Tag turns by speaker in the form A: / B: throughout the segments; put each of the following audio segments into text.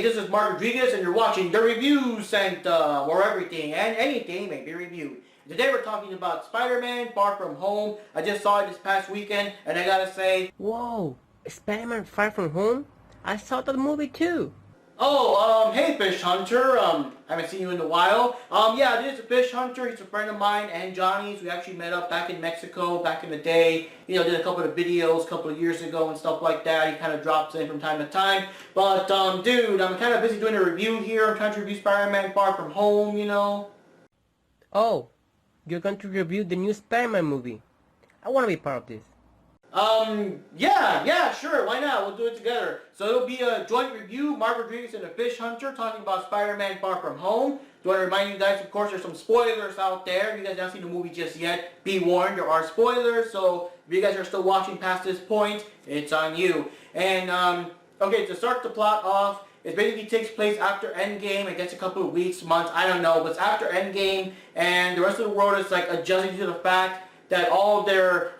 A: Hey, this is Mark Rodriguez, and you're watching the Review Sanctum, where everything and anything may be reviewed. Today we're talking about Spider-Man Far From Home. I just saw it this past weekend, and I gotta say...
B: Whoa! Spider-Man Far From Home? I saw that movie too!
A: Oh, hey Fish Hunter, haven't seen you in a while. Yeah, this is Fish Hunter. He's a friend of mine and Johnny's. We actually met up back in Mexico back in the day. You know, did a couple of videos a couple of years ago and stuff like that. He kind of drops in from time to time. But, dude, I'm kind of busy doing a review here. I'm trying to review Spider-Man Far From Home, you know.
B: Oh, you're going to review the new Spider-Man movie. I want to be part of this.
A: Yeah, sure, why not? We'll do it together. So it'll be a joint review, Mark Rodriguez and the Fish Hunter, talking about Spider-Man Far From Home. Do want to remind you guys, of course, there's some spoilers out there. If you guys haven't seen the movie just yet, be warned, there are spoilers. So if you guys are still watching past this point, it's on you. And, okay, to start the plot off, it basically takes place after Endgame. I guess a couple of weeks, months, I don't know. But it's after Endgame, and the rest of the world is, like, adjusting to the fact that all their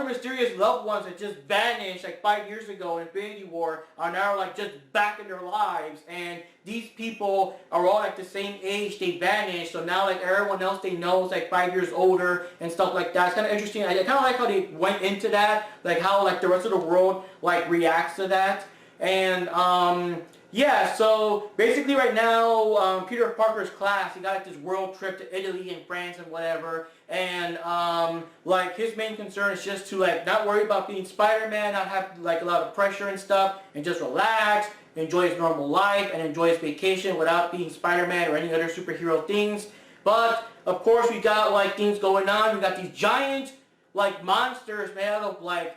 A: mysterious loved ones that just vanished like 5 years ago in Infinity War are now like just back in their lives, and these people are all like the same age, they vanished, so now like everyone else they know is like 5 years older and stuff like that. It's kind of interesting. I kind of like how they went into that, like how like the rest of the world like reacts to that. And yeah, so basically right now, Peter Parker's class, he got like this world trip to Italy and France and whatever, and like his main concern is just to like not worry about being Spider-Man, not have like a lot of pressure and stuff, and just relax, enjoy his normal life, and enjoy his vacation without being Spider-Man or any other superhero things. But of course we got like things going on. We got these giant like monsters made out of like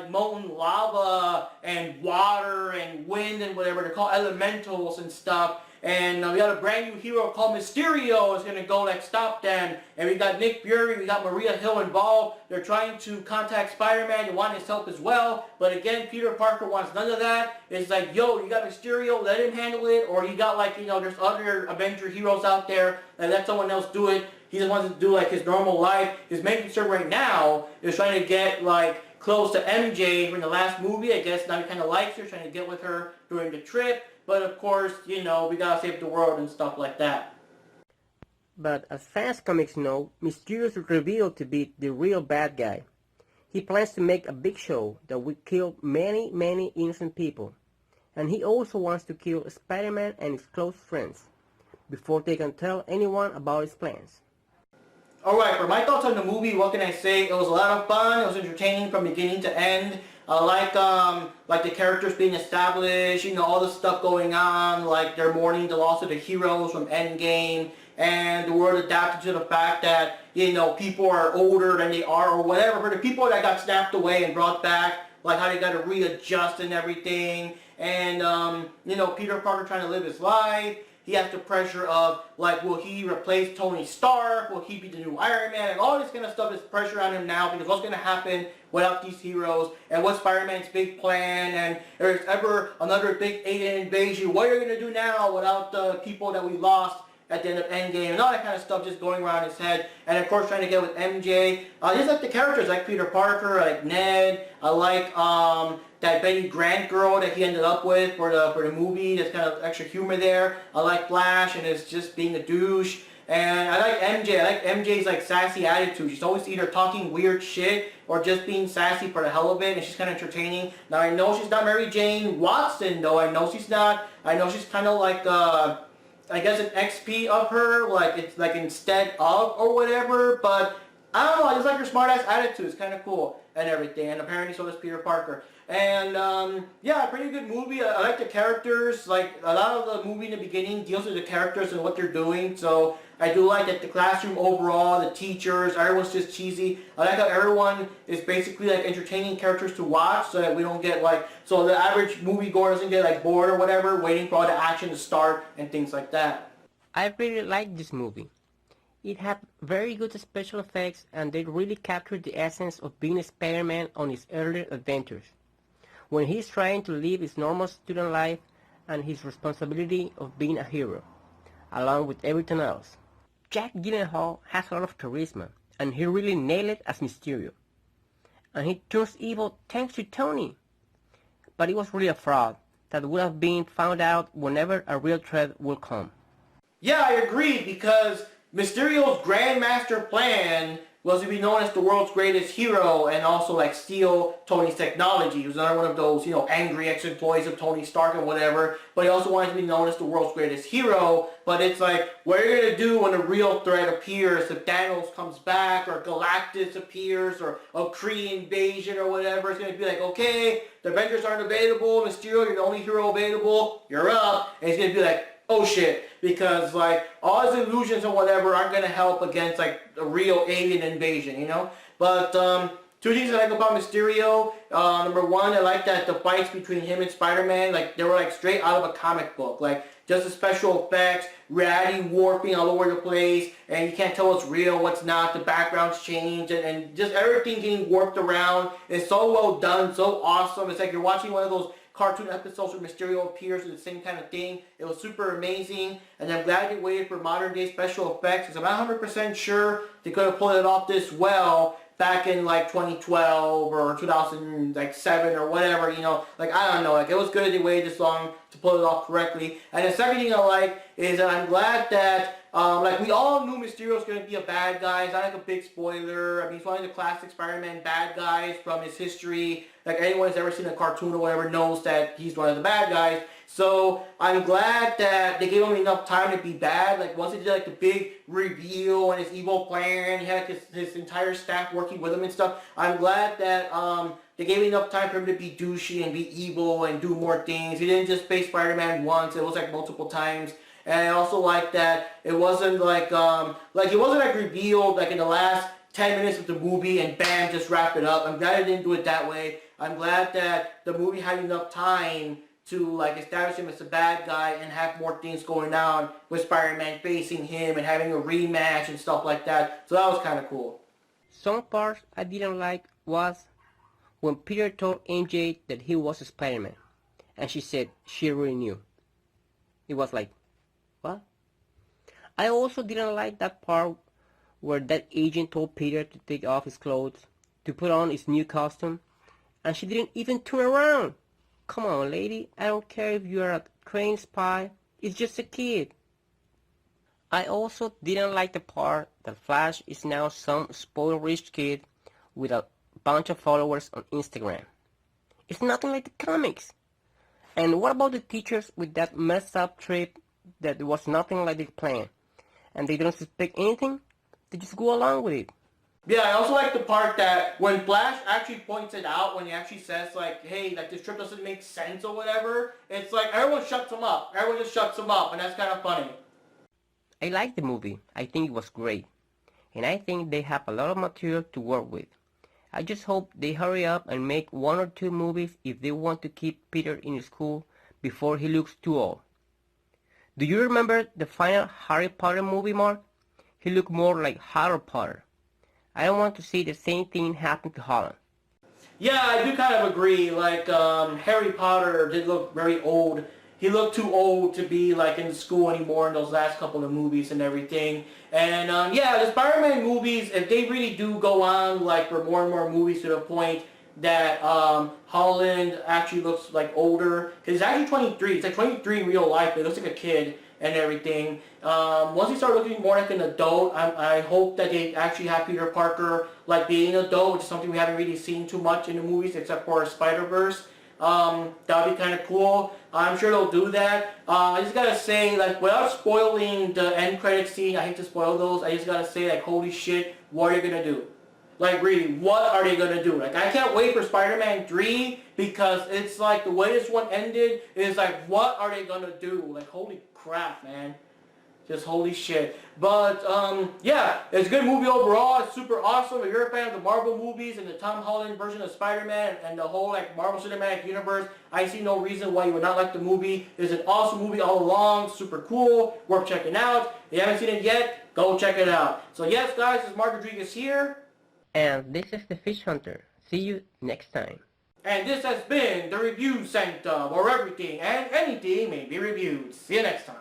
A: molten lava and water and wind and whatever. They're called elementals and stuff. And we got a brand new hero called Mysterio is going to go like stop them. And we got Nick Fury, we got Maria Hill involved. They're trying to contact Spider-Man and want his help as well. But again, Peter Parker wants none of that. It's like, yo, you got Mysterio, let him handle it. Or you got like, you know, there's other Avenger heroes out there, and let someone else do it. He just wants to do like his normal life. His main concern right now is trying to get like close to MJ from the last movie. I guess now he kind of likes her, trying to get with her during the trip. But of course, you know, we gotta save the world and stuff like that.
B: But as fans comics know, Mysterio is revealed to be the real bad guy. He plans to make a big show that will kill many, many innocent people. And he also wants to kill Spider-Man and his close friends before they can tell anyone about his plans.
A: Alright, for my thoughts on the movie, what can I say? It was a lot of fun. It was entertaining from beginning to end. I like the characters being established, you know, all the stuff going on, like they're mourning the loss of the heroes from Endgame, and the world adapted to the fact that, you know, people are older than they are or whatever. For the people that got snapped away and brought back, like how they got to readjust and everything, and, you know, Peter Parker trying to live his life. He has the pressure of, like, will he replace Tony Stark? Will he be the new Iron Man? And all this kind of stuff is pressure on him now, because what's going to happen without these heroes? And what's Spider-Man's big plan? And if there's ever another big alien invasion, what are you going to do now without the people that we lost at the end of Endgame? And all that kind of stuff just going around his head. And of course trying to get with MJ. I just like the characters, like Peter Parker, I like Ned, I like that Betty Grant girl that he ended up with for the movie. There's kind of extra humor there. I like Flash and it's just being a douche. And I like MJ. I like MJ's like sassy attitude. She's always either talking weird shit or just being sassy for the hell of it, and she's kind of entertaining. Now I know she's not Mary Jane Watson though. I know she's not. I know she's kind of like I guess an XP of her, like it's like instead of or whatever, but I don't know, I just like her smart ass attitude. It's kind of cool and everything, and apparently so does Peter Parker. And yeah, pretty good movie. I like the characters. Like a lot of the movie in the beginning deals with the characters and what they're doing, so I do like that the classroom overall, the teachers, everyone's just cheesy. I like how everyone is basically like entertaining characters to watch, so that we don't get like, so the average moviegoer doesn't get like bored or whatever, waiting for all the action to start and things like that.
B: I really like this movie. It had very good special effects, and they really captured the essence of being a Spider-Man on his earlier adventures, when he's trying to live his normal student life and his responsibility of being a hero, along with everything else. Jack Gyllenhaal has a lot of charisma, and he really nailed it as Mysterio. And he turns evil thanks to Tony. But he was really a fraud, that would have been found out whenever a real threat will come.
A: Yeah, I agree, because Mysterio's grandmaster plan was to be known as the world's greatest hero and also like steal Tony's technology. He was another one of those, angry ex-employees of Tony Stark and whatever, but he also wanted to be known as the world's greatest hero. But it's like, what are you going to do when a real threat appears? If Thanos comes back, or Galactus appears, or a Kree invasion or whatever, it's going to be like, okay, the Avengers aren't available, Mysterio, you're the only hero available, you're up. And he's going to be like, oh shit, because like all his illusions and whatever aren't gonna help against like a real alien invasion, But two things I like about Mysterio. Number one, I like that the fights between him and Spider-Man, like they were like straight out of a comic book, like just the special effects, reality warping all over the place, and you can't tell what's real, what's not. The backgrounds change, and just everything getting warped around. It's so well done, so awesome. It's like you're watching one of those cartoon episodes where Mysterio appears with the same kind of thing. It was super amazing, and I'm glad they waited for modern day special effects, because I'm not 100% sure they could have pulled it off this well back in like 2012 or 2007 or whatever, like I don't know, like it was good that they waited this long to pull it off correctly. And the second thing I like is that I'm glad that like we all knew Mysterio was going to be a bad guy. It's not like a big spoiler. I mean, he's one of the classic Spider-Man bad guys from his history. Like anyone who's ever seen a cartoon or whatever knows that he's one of the bad guys. So I'm glad that they gave him enough time to be bad. Like once he did like the big reveal and his evil plan, he had like his entire staff working with him and stuff. I'm glad that they gave him enough time for him to be douchey and be evil and do more things. He didn't just face Spider-Man once. It was like multiple times. And I also like that it wasn't like it wasn't like revealed like in the last 10 minutes of the movie and bam, just wrap it up. I'm glad I didn't do it that way. I'm glad that the movie had enough time to like establish him as a bad guy and have more things going on with Spider-Man facing him and having a rematch and stuff like that. So that was kind of cool.
B: Some parts I didn't like was when Peter told MJ that he was Spider-Man, and she said she already knew. It was like, what? I also didn't like that part where that agent told Peter to take off his clothes, to put on his new costume, and she didn't even turn around. Come on, lady, I don't care if you are a trained spy, it's just a kid. I also didn't like the part that Flash is now some spoiled rich kid with a bunch of followers on Instagram. It's nothing like the comics. And what about the teachers with that messed up trip that was nothing like the plan? And they don't suspect anything? They just go along with it.
A: Yeah, I also like the part that when Flash actually points it out, when he actually says like, hey, like this trip doesn't make sense or whatever, it's like everyone shuts him up. Everyone just shuts him up, and that's kind of funny.
B: I like the movie. I think it was great. And I think they have a lot of material to work with. I just hope they hurry up and make 1 or 2 movies if they want to keep Peter in school before he looks too old. Do you remember the final Harry Potter movie, Mark? He looked more like Harry Potter. I don't want to see the same thing happen to Holland.
A: Yeah, I do kind of agree. Like, Harry Potter did look very old. He looked too old to be, like, in school anymore in those last couple of movies and everything. And, yeah, the Spider-Man movies, if they really do go on, like, for more and more movies to the point that Holland actually looks, like, older. Because he's actually 23. It's, like, 23 in real life, but he looks like a kid and everything. Once he starts looking more like an adult, I hope that they actually have Peter Parker like being an adult, which is something we haven't really seen too much in the movies except for Spider-Verse. That would be kind of cool. I'm sure they'll do that. I just gotta say, like, without spoiling the end credit scene, I hate to spoil those, I just gotta say, like, holy shit, what are you gonna do? Like, really, what are they gonna do? Like, I can't wait for Spider-Man 3 because it's like the way this one ended is like, what are they gonna do? Like, holy crap, man. Just holy shit. But, yeah, it's a good movie overall. It's super awesome. If you're a fan of the Marvel movies and the Tom Holland version of Spider-Man and the whole, like, Marvel Cinematic Universe, I see no reason why you would not like the movie. It's an awesome movie all along. Super cool. Worth checking out. If you haven't seen it yet, go check it out. So, yes, guys, this is Mark Rodriguez here.
B: And this is the Fish Hunter. See you next time.
A: And this has been the Review Sanctum, where everything and anything may be reviewed. See you next time.